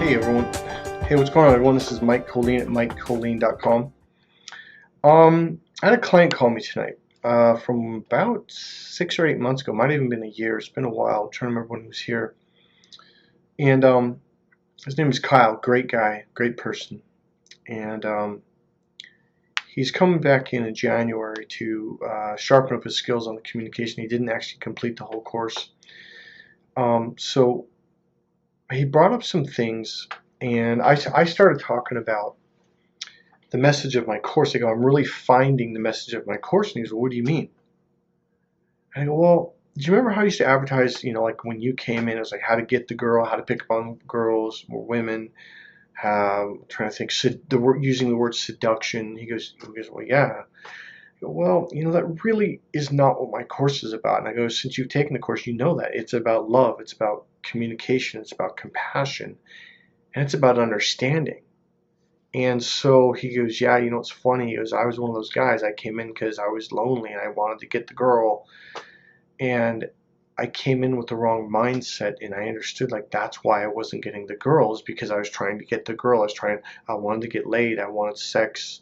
Hey everyone. Hey, what's going on everyone? This is Mike Kollin at MikeKollin.com. I had a client call me tonight from about 6 or 8 months ago. Might have even been a year. It's been a while. I'm trying to remember when he was here. And his name is Kyle. Great guy. Great person. And he's coming back in January to sharpen up his skills on the communication. He didn't actually complete the whole course. So he brought up some things, and I started talking about the message of my course. I go, I'm really finding the message of my course. And he goes, well, what do you mean? And I go, well, do you remember how I used to advertise, like when you came in, it was like how to get the girl, how to pick up on girls or women, how, I'm trying to think, using the word seduction. He goes, well, yeah. I go, well, that really is not what my course is about. And I go, since you've taken the course, you know that. It's about love. It's about communication. It's about compassion. And it's about understanding. And so he goes, yeah, it's funny. He goes, I was one of those guys. I came in because I was lonely and I wanted to get the girl. And I came in with the wrong mindset, and I understood like that's why I wasn't getting the girls, because I was trying to get the girl. I wanted to get laid. I wanted sex.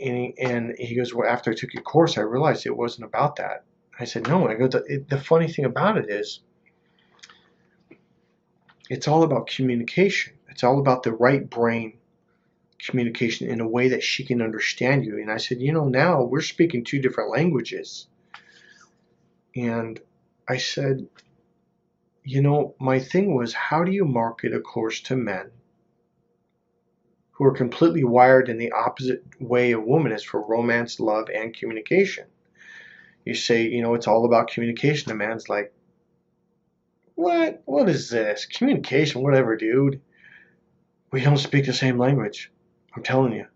And he goes, well, after I took your course, I realized it wasn't about that. I said, no. I go, the funny thing about it is it's all about communication. It's all about the right brain communication in a way that she can understand you. And I said, now we're speaking two different languages. And I said, my thing was, how do you market a course to men who are completely wired in the opposite way a woman is for romance, love, and communication? You say, it's all about communication. The man's like, what? What is this? Communication, whatever, dude. We don't speak the same language. I'm telling you.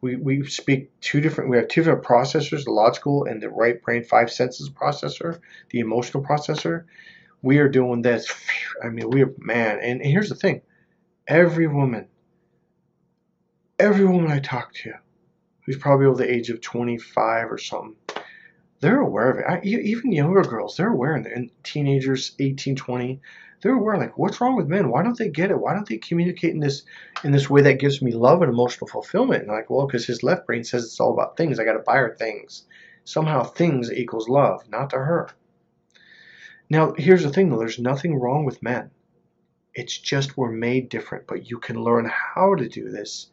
We have two different processors, the logical and the right brain, five senses processor, the emotional processor. We are doing this. I mean, and here's the thing. Every woman I talk to who's probably over the age of 25 or something, they're aware of it. Even younger girls, they're aware, and teenagers, 18, 20, they're aware, like, what's wrong with men? Why don't they get it? Why don't they communicate in this way that gives me love and emotional fulfillment? And like, well, because his left brain says it's all about things. I got to buy her things. Somehow things equals love, not to her. Now, here's the thing, though. There's nothing wrong with men. It's just we're made different, but you can learn how to do this,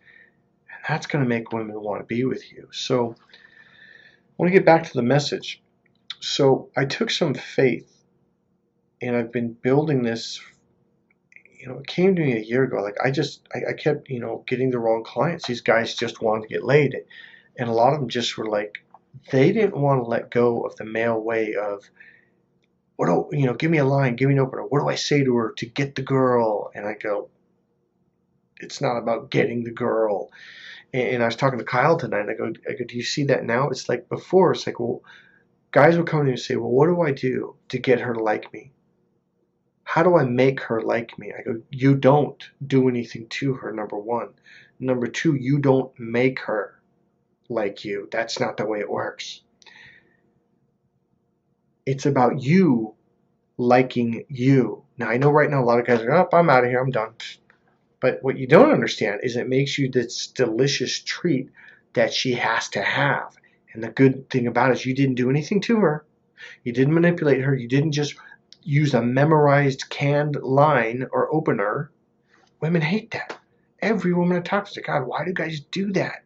and that's going to make women want to be with you. So I want to get back to the message. So I took some faith, and I've been building this. It came to me a year ago. Like I kept, getting the wrong clients. These guys just wanted to get laid, and a lot of them just were like, they didn't want to let go of the male way of, give me a line, give me an opener. What do I say to her to get the girl? And I go, it's not about getting the girl. And I was talking to Kyle tonight, and I go, do you see that now? It's like before, it's like, well, guys would come to me and say, well, what do I do to get her to like me? How do I make her like me? I go, you don't do anything to her, number one. Number two, you don't make her like you. That's not the way it works. It's about you liking you. Now, I know right now a lot of guys are, oh, I'm out of here, I'm done. But what you don't understand is it makes you this delicious treat that she has to have. And the good thing about it is you didn't do anything to her. You didn't manipulate her. You didn't just use a memorized canned line or opener. Women hate that. Every woman I talk to, God, why do guys do that?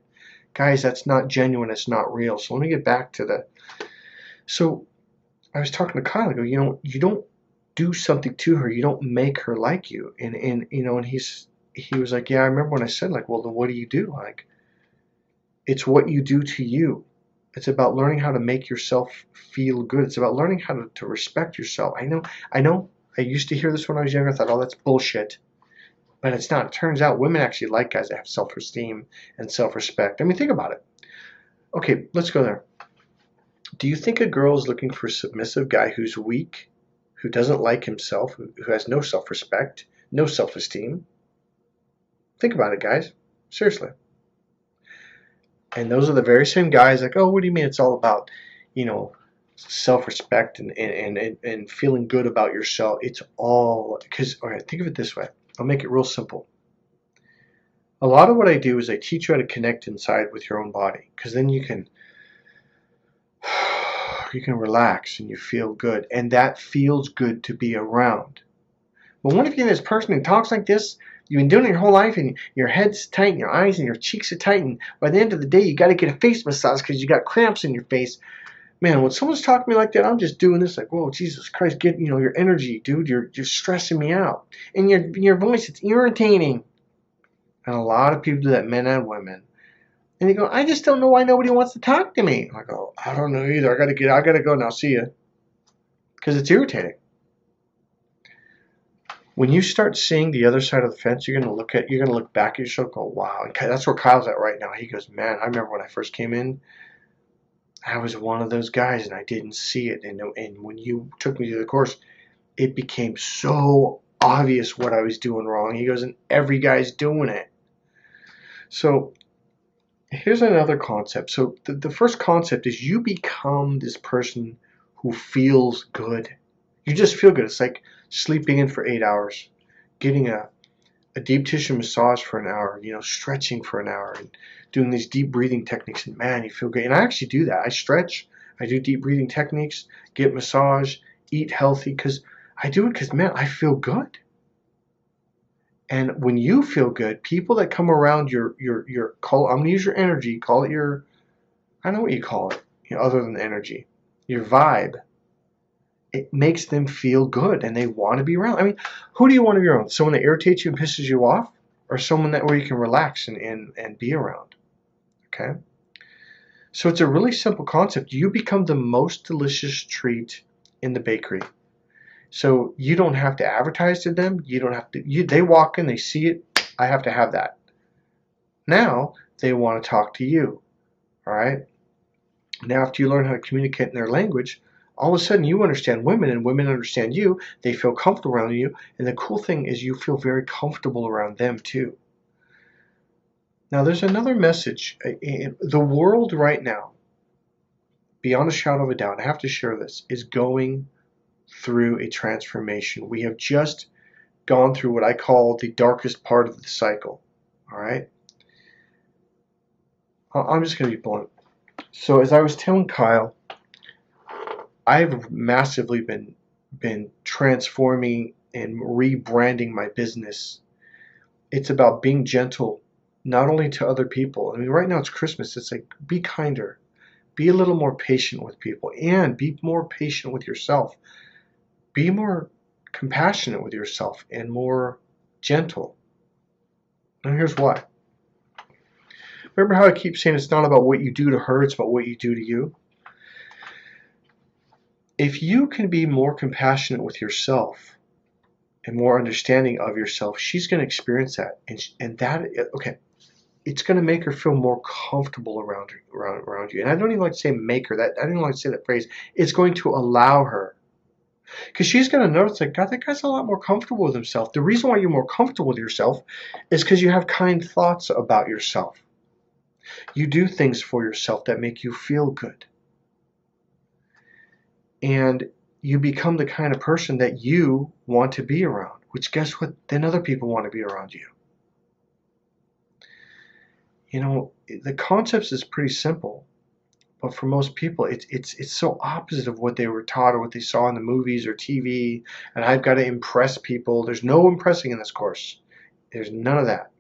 Guys, that's not genuine. It's not real. So let me get back to the. So I was talking to Kyle. I go, you don't do something to her. You don't make her like you. And he was like, yeah, I remember when I said, like, well, then what do you do? Like, it's what you do to you. It's about learning how to make yourself feel good. It's about learning how to respect yourself. I know. I used to hear this when I was younger. I thought, oh, that's bullshit. But it's not. It turns out women actually like guys that have self-esteem and self-respect. I mean, think about it. Okay, let's go there. Do you think a girl is looking for a submissive guy who's weak, who doesn't like himself, who has no self-respect, no self-esteem? Think about it, guys. Seriously. And those are the very same guys like, oh, what do you mean it's all about, self-respect and feeling good about yourself? It's all, because, all right, think of it this way. I'll make it real simple. A lot of what I do is I teach you how to connect inside with your own body, because then you can relax and you feel good, and that feels good to be around. But what if you're this person who talks like this? You've been doing it your whole life, and your head's tight, and your eyes and your cheeks are tight, and by the end of the day, you got to get a face massage because you got cramps in your face. Man, when someone's talking to me like that, I'm just doing this like, whoa, Jesus Christ, get your energy, dude. You're stressing me out, and your voice, it's irritating. And a lot of people do that, men and women. And they go, I just don't know why nobody wants to talk to me. I go, I don't know either. I gotta go now. See you, because it's irritating. When you start seeing the other side of the fence, you're gonna look back at yourself and go, wow. And that's where Kyle's at right now. He goes, man, I remember when I first came in, I was one of those guys and I didn't see it. And when you took me to the course, it became so obvious what I was doing wrong. He goes, and every guy's doing it. So here's another concept. So the first concept is you become this person who feels good. You just feel good. It's like sleeping in for 8 hours, getting a deep tissue massage for an hour, stretching for an hour, and doing these deep breathing techniques, and man, you feel great. And I actually do that. I stretch, I do deep breathing techniques, get massage, eat healthy, because I do it because, man, I feel good. And when you feel good, people that come around I'm going to use your energy, call it your, I don't know what you call it, other than energy, your vibe. It makes them feel good and they want to be around. I mean, who do you want to be around? Someone that irritates you and pisses you off, or someone where you can relax and be around? Okay? So it's a really simple concept. You become the most delicious treat in the bakery. So you don't have to advertise to them. You don't have to. They walk in, they see it. I have to have that. Now they want to talk to you. All right? Now after you learn how to communicate in their language, all of a sudden you understand women and women understand you. They feel comfortable around you. And the cool thing is you feel very comfortable around them too. Now there's another message. The world right now, beyond a shadow of a doubt, I have to share this, is going through a transformation. We have just gone through what I call the darkest part of the cycle. All right? I'm just going to be blunt. So as I was telling Kyle, I've massively been transforming and rebranding my business. It's about being gentle, not only to other people. I mean, right now it's Christmas. It's like, be kinder. Be a little more patient with people, and be more patient with yourself. Be more compassionate with yourself and more gentle. And here's why. Remember how I keep saying it's not about what you do to her, it's about what you do to you? If you can be more compassionate with yourself and more understanding of yourself, she's going to experience that. And that, okay, it's going to make her feel more comfortable around you. And I don't even like to say make her. I don't even like to say that phrase. It's going to allow her. Because she's going to notice, like, God, that guy's a lot more comfortable with himself. The reason why you're more comfortable with yourself is because you have kind thoughts about yourself. You do things for yourself that make you feel good. And you become the kind of person that you want to be around, which guess what? Then other people want to be around you. The concept is pretty simple, but for most people, it's so opposite of what they were taught or what they saw in the movies or TV, and I've got to impress people. There's no impressing in this course. There's none of that.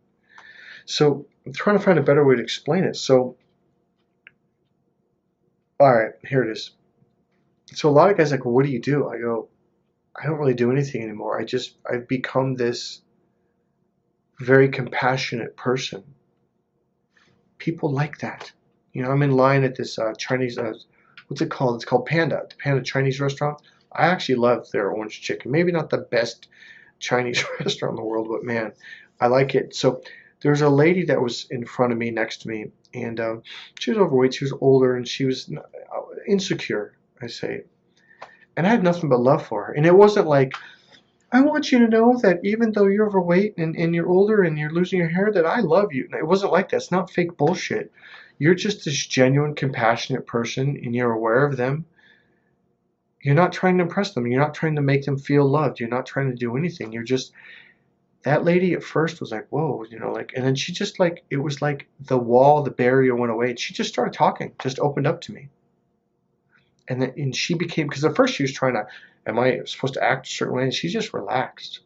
So I'm trying to find a better way to explain it. So, all right, here it is. So a lot of guys are like, well, what do you do? I go, I don't really do anything anymore. I've become this very compassionate person. People like that. I'm in line at this Chinese, what's it called? It's called Panda, the Panda Chinese restaurant. I actually love their orange chicken. Maybe not the best Chinese restaurant in the world, but man, I like it. So there's a lady that was in front of me, next to me, and she was overweight. She was older, and she was insecure, I say. And I had nothing but love for her. And it wasn't like, I want you to know that even though you're overweight and you're older and you're losing your hair, that I love you. It wasn't like that. It's not fake bullshit. You're just this genuine, compassionate person, and you're aware of them. You're not trying to impress them. You're not trying to make them feel loved. You're not trying to do anything. You're just that lady at first was like, whoa, like, and then she just like, it was like the wall, the barrier went away, and she just started talking, just opened up to me. And she became, because at first she was trying to, am I supposed to act a certain way? And she just relaxed.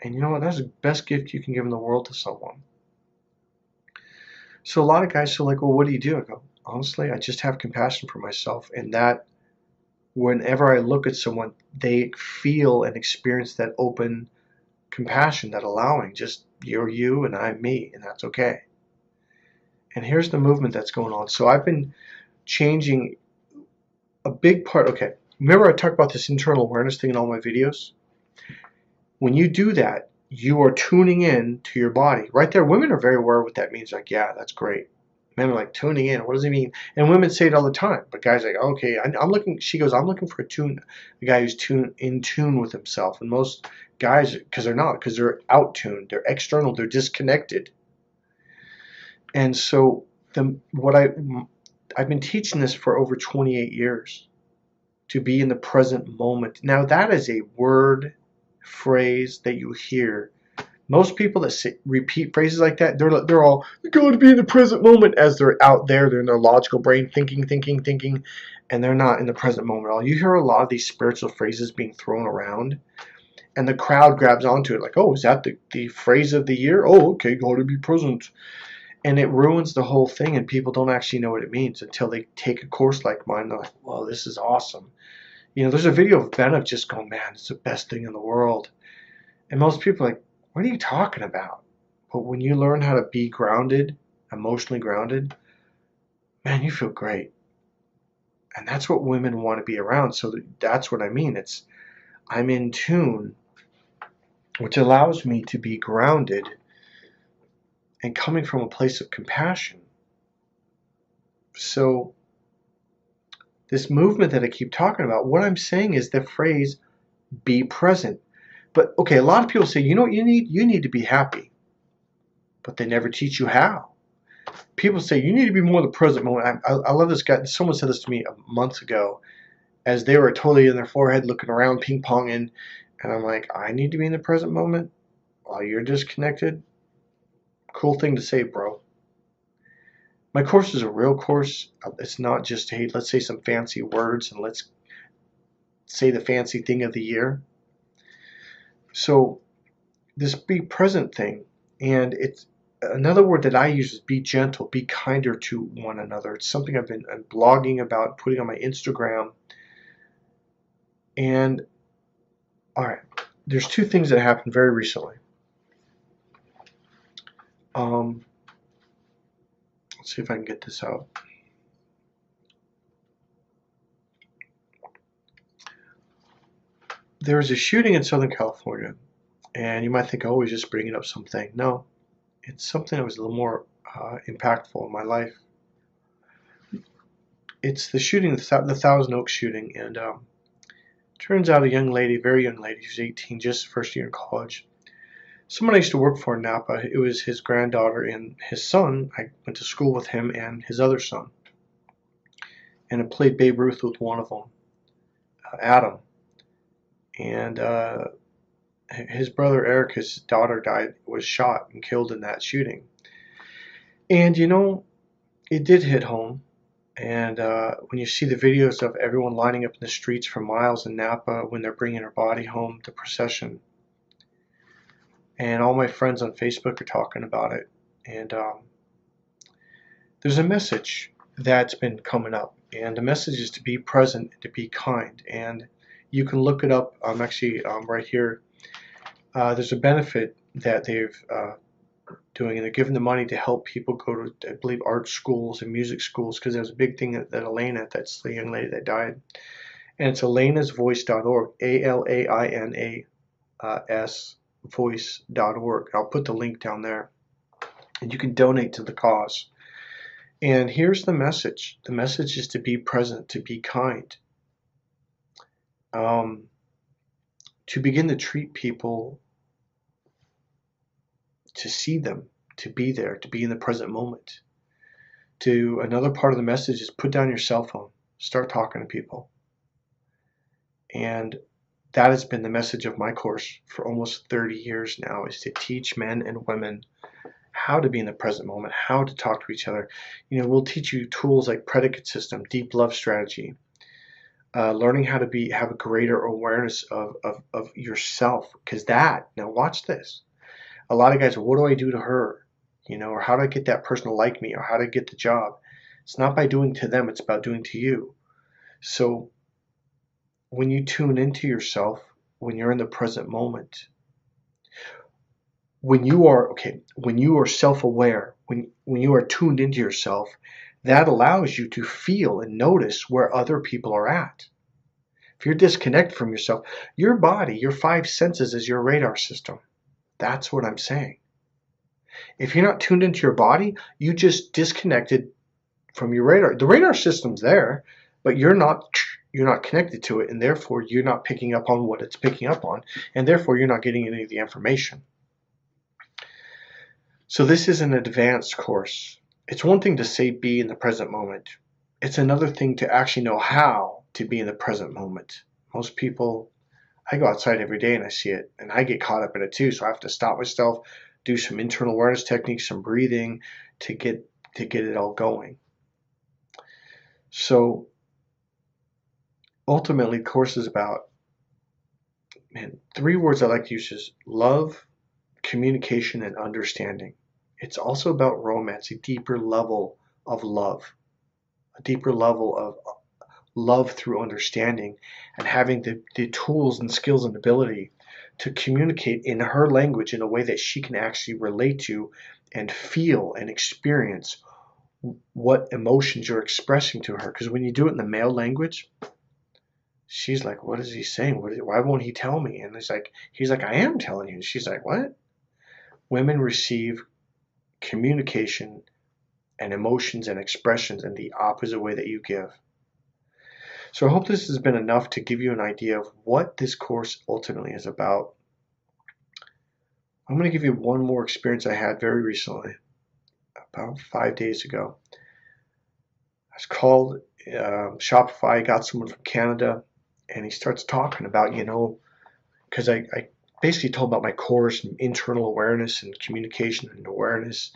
And you know what? That's the best gift you can give in the world to someone. So a lot of guys are like, well, what do you do? I go, honestly, I just have compassion for myself. And that whenever I look at someone, they feel and experience that open compassion, that allowing, just you're you and I'm me, and that's okay. And here's the movement that's going on. So I've been changing a big part. Okay, remember I talked about this internal awareness thing in all my videos? When you do that, you are tuning in to your body. Right there, women are very aware of what that means. Like, yeah, that's great. Men are like, tuning in, what does it mean? And women say it all the time. But guys are like, okay, I'm looking, she goes, I'm looking for a guy who's in tune with himself. And most guys, because they're not, because they're out tuned, they're external, they're disconnected. And so I've been teaching this for over 28 years, to be in the present moment. Now that is a word, phrase that you hear. Most people that repeat phrases like that, they're all going to be in the present moment, as they're out there, they're in their logical brain thinking, and they're not in the present moment at all. You hear a lot of these spiritual phrases being thrown around, and the crowd grabs onto it like, oh, is that the phrase of the year? Oh, okay, got to be present. And it ruins the whole thing, and people don't actually know what it means until they take a course like mine. They're like, well, this is awesome. There's a video of Ben of just going, man, it's the best thing in the world. And most people are like, what are you talking about? But when you learn how to be grounded, emotionally grounded, man, you feel great. And that's what women want to be around. So that's what I mean. I'm in tune, which allows me to be grounded and coming from a place of compassion. So this movement that I keep talking about, what I'm saying is the phrase, be present. But okay, a lot of people say, you know what you need? You need to be happy. But they never teach you how. People say, you need to be more in the present moment. I love this guy. Someone said this to me months ago as they were totally in their forehead looking around, ping-ponging. And I'm like, I need to be in the present moment while you're disconnected? Cool thing to say, bro. My course is a real course. It's not just, hey, let's say some fancy words and let's say the fancy thing of the year. So this be present thing, and it's another word that I use is be gentle, be kinder to one another. It's something I'm blogging about, putting on my Instagram. And all right, there's two things that happened very recently. Let's see if I can get this out. There was a shooting in Southern California, and you might think, oh, he's just bringing up something. No, it's something that was a little more impactful in my life. It's the shooting, the Thousand Oaks shooting, and turns out a young lady, very young lady, she's 18, just first year in college. Someone I used to work for in Napa, it was his granddaughter and his son. I went to school with him and his other son. And I played Babe Ruth with one of them, Adam. And his brother Eric, his daughter was shot and killed in that shooting. And it did hit home. And when you see the videos of everyone lining up in the streets for miles in Napa when they're bringing her body home, the procession, and all my friends on Facebook are talking about it. And there's a message that's been coming up, and the message is to be present, to be kind. And you can look it up. I'm actually right here. There's a benefit that they've doing, and they're giving the money to help people go to, I believe, art schools and music schools, because there's a big thing that Elena, that's the young lady that died, and it's elenasvoice.org, ALAINAS voice.org. I'll put the link down there, and you can donate to the cause. And here's the message. The message is to be present, to be kind, to begin to treat people, to see them, to be there, to be in the present moment. Another part of the message is put down your cell phone, start talking to people. And That has been the message of my course for almost 30 years now, is to teach men and women how to be in the present moment, how to talk to each other. We'll teach you tools like predicate system, deep love strategy, learning how to have a greater awareness of yourself. Because now watch this. A lot of guys, what do I do to her? Or how do I get that person to like me, or how to get the job? It's not by doing to them, it's about doing to you. So when you tune into yourself, when you're in the present moment, when you are self-aware, when you are tuned into yourself, that allows you to feel and notice where other people are at. If you're disconnected from yourself, your body, your five senses is your radar system. That's what I'm saying. If you're not tuned into your body, you just disconnected from your radar. The radar system's there, but you're not connected to it, and therefore you're not picking up on what it's picking up on, and therefore you're not getting any of the information. So this is an advanced course. It's one thing to say be in the present moment. It's another thing to actually know how to be in the present moment. Most people, I go outside every day and I see it, and I get caught up in it too, so I have to stop myself, do some internal awareness techniques, some breathing to get it all going. So ultimately, the course is about, three words I like to use is love, communication, and understanding. It's also about romance, a deeper level of love, a deeper level of love through understanding, and having the tools and skills and ability to communicate in her language in a way that she can actually relate to and feel and experience what emotions you're expressing to her. Because when you do it in the male language, she's like, what is he saying? Why won't he tell me? And he's like, I am telling you. And she's like, what? Women receive communication and emotions and expressions in the opposite way that you give. So I hope this has been enough to give you an idea of what this course ultimately is about. I'm going to give you one more experience I had very recently, about 5 days ago. I was called Shopify, got someone from Canada, and he starts talking about, because I basically told about my course and internal awareness and communication and awareness.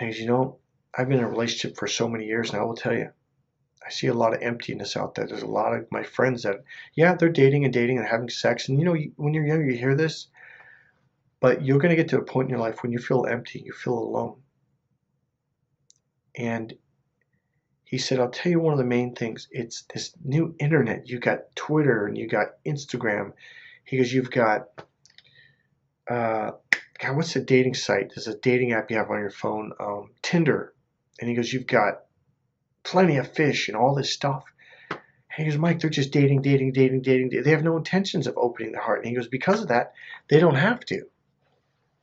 And he goes, I've been in a relationship for so many years now, I will tell you, I see a lot of emptiness out there. There's a lot of my friends that, they're dating and having sex. And when you're young, you hear this, but you're going to get to a point in your life when you feel empty, you feel alone. And he said, I'll tell you one of the main things. It's this new internet. You got Twitter and you got Instagram. He goes, you've got, God, what's the dating site? There's a dating app you have on your phone, Tinder. And he goes, you've got plenty of fish and all this stuff. And he goes, Mike, they're just dating. They have no intentions of opening their heart. And he goes, because of that, they don't have to.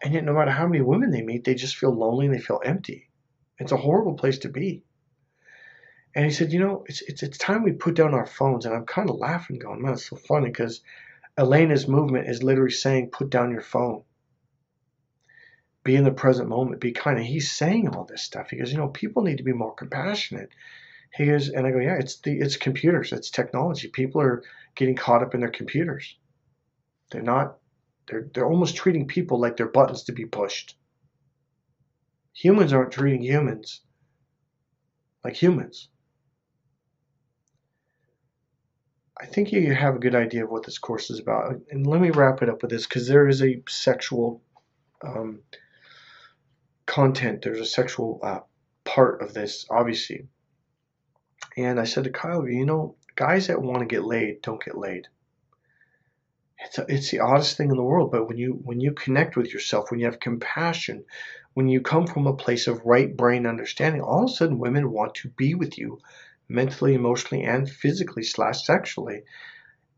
And yet no matter how many women they meet, they just feel lonely and they feel empty. It's a horrible place to be. And he said, it's time we put down our phones. And I'm kind of laughing, going, man, it's so funny, because Elena's movement is literally saying, put down your phone. Be in the present moment. Be kind. And he's saying all this stuff. He goes, people need to be more compassionate. He goes, and I go, yeah, it's computers. It's technology. People are getting caught up in their computers. They're almost treating people like they're buttons to be pushed. Humans aren't treating humans like humans. I think you have a good idea of what this course is about. And let me wrap it up with this, because there is a sexual content. There's a sexual part of this, obviously. And I said to Kyle, guys that want to get laid don't get laid. It's the oddest thing in the world. But when you connect with yourself, when you have compassion, when you come from a place of right brain understanding, all of a sudden women want to be with you mentally, emotionally, and physically / sexually.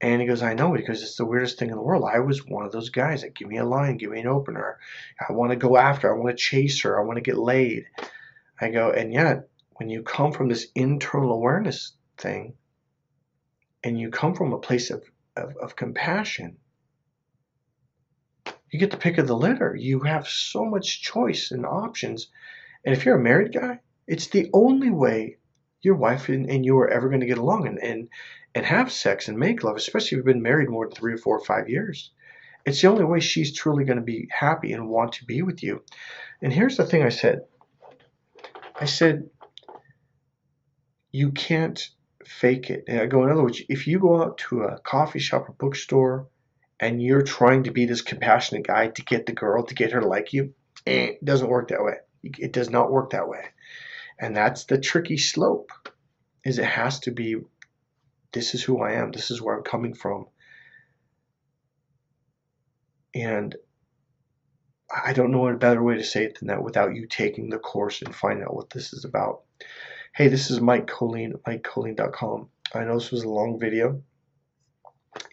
And he goes, I know, because it's the weirdest thing in the world. I was one of those guys that give me a line, give me an opener. I want to go after her. I want to chase her. I want to get laid. I go, and yet when you come from this internal awareness thing, and you come from a place of compassion, you get the pick of the litter. You have so much choice and options. And if you're a married guy, it's the only way your wife and you are ever going to get along and have sex and make love, especially if you've been married more than 3 or 4 or 5 years. It's the only way she's truly going to be happy and want to be with you. And here's the thing I said. I said, you can't fake it. And I go, in other words, if you go out to a coffee shop or bookstore and you're trying to be this compassionate guy to get the girl, to get her to like you, it doesn't work that way. It does not work that way. And that's the tricky slope, is it has to be, this is who I am, this is where I'm coming from. And I don't know a better way to say it than that without you taking the course and finding out what this is about. Hey, this is Mike Kollin at MikeKollin.com. I know this was a long video.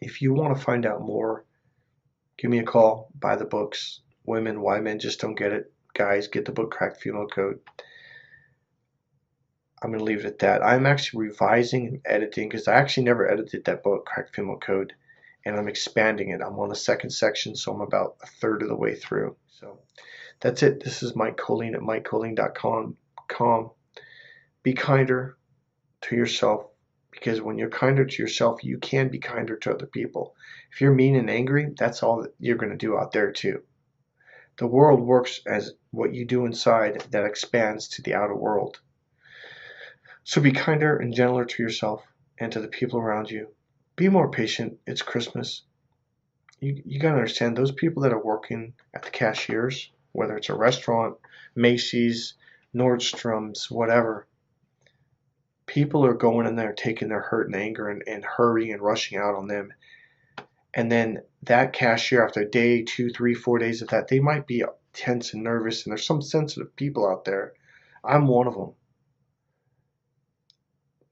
If you want to find out more, give me a call, buy the books. Women, Why Men Just Don't Get It. Guys, get the book, Cracked Female Code. I'm going to leave it at that. I'm actually revising and editing, because I actually never edited that book, Cracked Female Code, and I'm expanding it. I'm on the second section, so I'm about a third of the way through. So that's it. This is Mike Kollin at MikeKollin.com. Be kinder to yourself, because when you're kinder to yourself, you can be kinder to other people. If you're mean and angry, that's all that you're going to do out there too. The world works as what you do inside that expands to the outer world. So be kinder and gentler to yourself and to the people around you. Be more patient. It's Christmas. You got to understand, those people that are working at the cashiers, whether it's a restaurant, Macy's, Nordstrom's, whatever, people are going in there taking their hurt and anger and hurrying and rushing out on them. And then that cashier, after a day, 2, 3, 4 days of that, they might be tense and nervous, and there's some sensitive people out there. I'm one of them.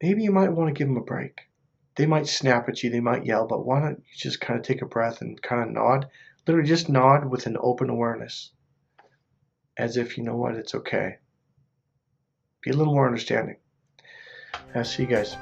Maybe you might want to give them a break. They might snap at you, they might yell, but why don't you just kind of take a breath and kind of nod? Literally just nod with an open awareness, as if, you know what, it's okay. Be a little more understanding. I'll see you guys.